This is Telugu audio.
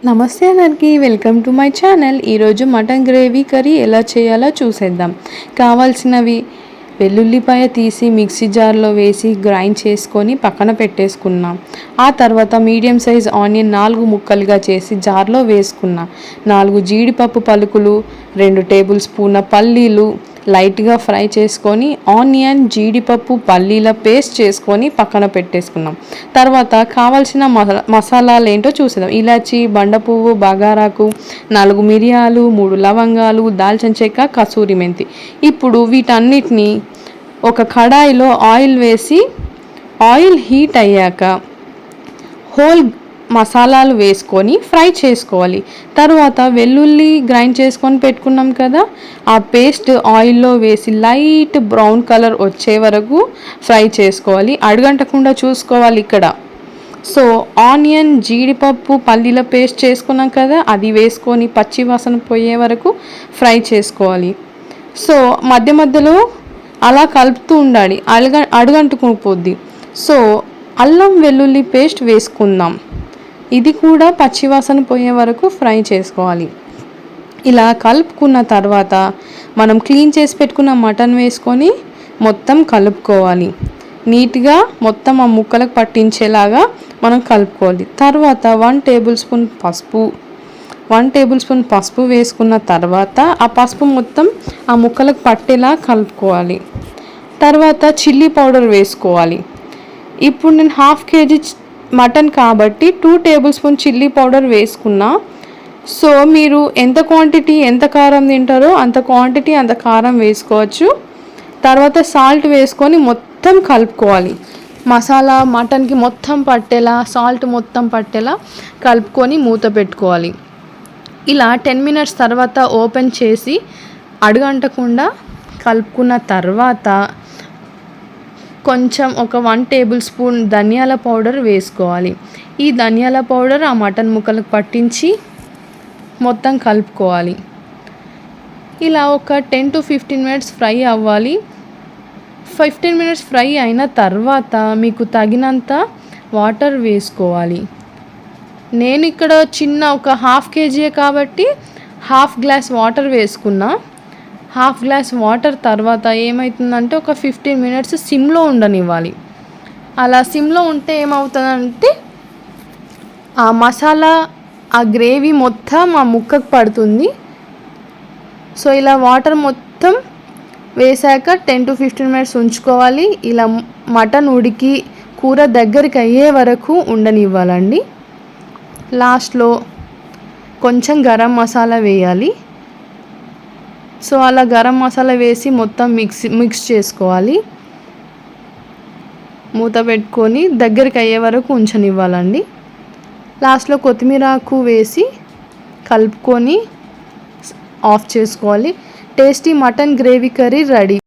నమస్తే అందరికీ, వెల్కమ్ టు మై ఛానల్. ఈరోజు మటన్ గ్రేవీ కర్రీ ఎలా చేయాలో చూసేద్దాం. కావాల్సినవి వెల్లుల్లిపాయ తీసి మిక్సీ జార్లో వేసి గ్రైండ్ చేసుకొని పక్కన పెట్టేసుకున్నాం. ఆ తర్వాత మీడియం సైజ్ ఆనియన్ 4 ముక్కలుగా చేసి జార్లో వేసుకున్నా. 4 జీడిపప్పు పలుకులు, 2 టేబుల్ స్పూన్ల పల్లీలు లైట్గా ఫ్రై చేసుకొని ఆనియన్, జీడిపప్పు, పల్లీల పేస్ట్ చేసుకొని పక్కన పెట్టేసుకున్నాం. తర్వాత కావాల్సిన మసాలాలు ఏంటో చూసేద్దాం. ఇలాచి, బండ పువ్వు, బగారాకు, 4 మిరియాలు, 3 లవంగాలు, దాల్చిన చెక్క, కసూరి మెంతి. ఇప్పుడు వీటన్నిటిని ఒక కడాయిలో ఆయిల్ వేసి ఆయిల్ హీట్ అయ్యాక హోల్ మసాలాలు వేసుకొని ఫ్రై చేసుకోవాలి. తర్వాత వెల్లుల్లి గ్రైండ్ చేసుకొని పెట్టుకున్నాం కదా, ఆ పేస్ట్ ఆయిల్లో వేసి లైట్ బ్రౌన్ కలర్ వచ్చే వరకు ఫ్రై చేసుకోవాలి. అడుగంటకుండా చూసుకోవాలి ఇక్కడ. సో ఆనియన్, జీడిపప్పు, పల్లీల పేస్ట్ చేసుకున్నాం కదా, అది వేసుకొని పచ్చి వాసన పోయే వరకు ఫ్రై చేసుకోవాలి. సో మధ్య మధ్యలో అలా కలుపుతూ ఉండాలి, అడుగంటుకుని పోద్ది. సో అల్లం వెల్లుల్లి పేస్ట్ వేసుకుందాం. ఇది కూడా పచ్చివాసన పోయే వరకు ఫ్రై చేసుకోవాలి. ఇలా కలుపుకున్న తర్వాత మనం క్లీన్ చేసి పెట్టుకున్న మటన్ వేసుకొని మొత్తం కలుపుకోవాలి. నీట్గా మొత్తం ఆ ముక్కలకు పట్టించేలాగా మనం కలుపుకోవాలి. తర్వాత 1 టేబుల్ స్పూన్ పసుపు వేసుకున్న తర్వాత ఆ పసుపు మొత్తం ఆ ముక్కలకు పట్టేలా కలుపుకోవాలి. తర్వాత చిల్లీ పౌడర్ వేసుకోవాలి. ఇప్పుడు నేను 1/2 kg మటన్ కాబట్టి 2 టేబుల్ స్పూన్ చిల్లీ పౌడర్ వేసుకున్నా. సో మీరు ఎంత క్వాంటిటీ, ఎంత కారం తింటారో అంత క్వాంటిటీ, అంత కారం వేసుకోవచ్చు. తర్వాత సాల్ట్ వేసుకొని మొత్తం కలుపుకోవాలి. మసాలా మటన్కి మొత్తం పట్టేలా, సాల్ట్ మొత్తం పట్టేలా కలుపుకొని మూత పెట్టుకోవాలి. ఇలా 10 minutes తర్వాత ఓపెన్ చేసి అడుగంటకుండా కలుపుకున్న తర్వాత కొంచెం ఒక 1 టేబుల్ స్పూన్ ధనియాల పౌడర్ వేసుకోవాలి. ఈ ధనియాల పౌడర్ ఆ మటన్ ముక్కలకు పట్టించి మొత్తం కలుపుకోవాలి. ఇలా ఒక 10 to 15 minutes ఫ్రై అవ్వాలి. 15 minutes ఫ్రై అయిన తర్వాత మీకు తగినంత వాటర్ వేసుకోవాలి. నేను ఇక్కడ చిన్న ఒక 1/2 kg కాబట్టి 1/2 glass వాటర్ వేసుకున్నా. 1/2 glass వాటర్ తర్వాత ఏమవుతుందంటే ఒక 15 minutes సిమ్లో ఉండనివ్వాలి. అలా సిమ్లో ఉంటే ఏమవుతుందంటే ఆ మసాలా, ఆ గ్రేవీ మొత్తం ఆ ముక్కకు పడుతుంది. సో ఇలా వాటర్ మొత్తం వేసాక 10 to 15 minutes ఉంచుకోవాలి. ఇలా మటన్ ఉడికి కూర దగ్గరికి అయ్యే వరకు ఉండనివ్వాలండి. లాస్ట్లో కొంచెం గరం మసాలా వేయాలి. సో అలా గరం మసాలా వేసి మొత్తం మిక్స్ చేసుకోవాలి. మూత పెట్టుకొని దగ్గరికి అయ్యే వరకు ఉంచనివ్వాలండి. లాస్ట్లో కొత్తిమీర ఆకు వేసి కలుపుకొని ఆఫ్ చేసుకోవాలి. Tasty mutton gravy curry ready.